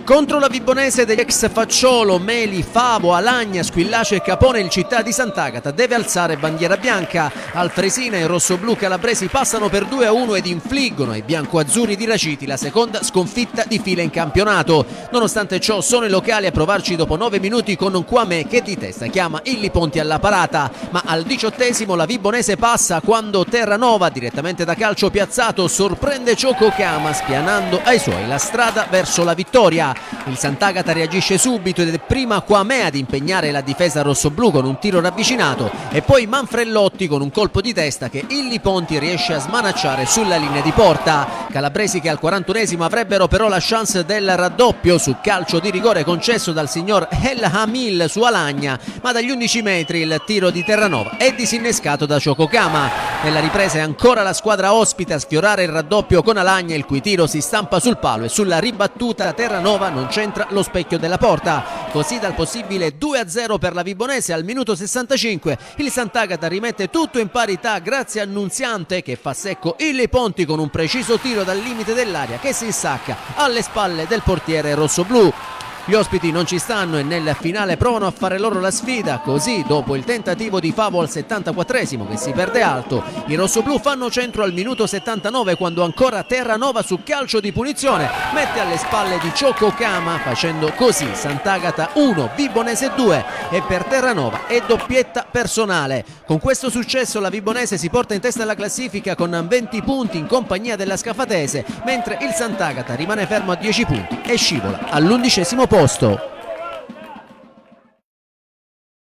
Contro la Vibonese degli ex Facciolo, Meli, Favo, Alagna, Squillace e Capone, il Città di Sant'Agata deve alzare bandiera bianca. Alfresina e i rossoblù calabresi passano per 2-1 ed infliggono ai biancoazzurri di Raciti la seconda sconfitta di fila in campionato. Nonostante ciò sono i locali a provarci dopo 9 minuti con un Quame che di testa chiama Illy Ponti alla parata, ma al 18° la Vibonese passa quando Terranova, direttamente da calcio piazzato, sorprende Ciococama spianando ai suoi la strada verso la vittoria. Il Sant'Agata reagisce subito ed è prima Quame ad impegnare la difesa rossoblù con un tiro ravvicinato e poi Manfrellotti con un colpo di testa che Illy Ponti riesce a smanacciare sulla linea di porta. Calabresi che al 41° avrebbero però la chance del raddoppio su calcio di rigore concesso dal signor El Hamil su Alagna, ma dagli 11 metri il tiro di Terranova è disinnescato da Ciococama. Nella ripresa è ancora la squadra ospite a sfiorare il raddoppio con Alagna, il cui tiro si stampa sul palo e sulla ribattuta Terranova non c'entra lo specchio della porta. Così dal possibile 2-0 per la Vibonese al minuto 65 il Sant'Agata rimette tutto in parità grazie a Nunziante che fa secco Illy Ponti con un preciso tiro dal limite dell'area che si insacca alle spalle del portiere rossoblù. Gli ospiti non ci stanno e nel finale provano a fare loro la sfida, così dopo il tentativo di Favo al 74° che si perde alto, i rossoblù fanno centro al minuto 79 quando ancora Terranova su calcio di punizione mette alle spalle di Ciococama, facendo così Sant'Agata 1, Vibonese 2 e per Terranova è doppietta personale. Con questo successo la Vibonese si porta in testa alla classifica con 20 punti in compagnia della Scafatese, mentre il Sant'Agata rimane fermo a 10 punti e scivola all'11° posto.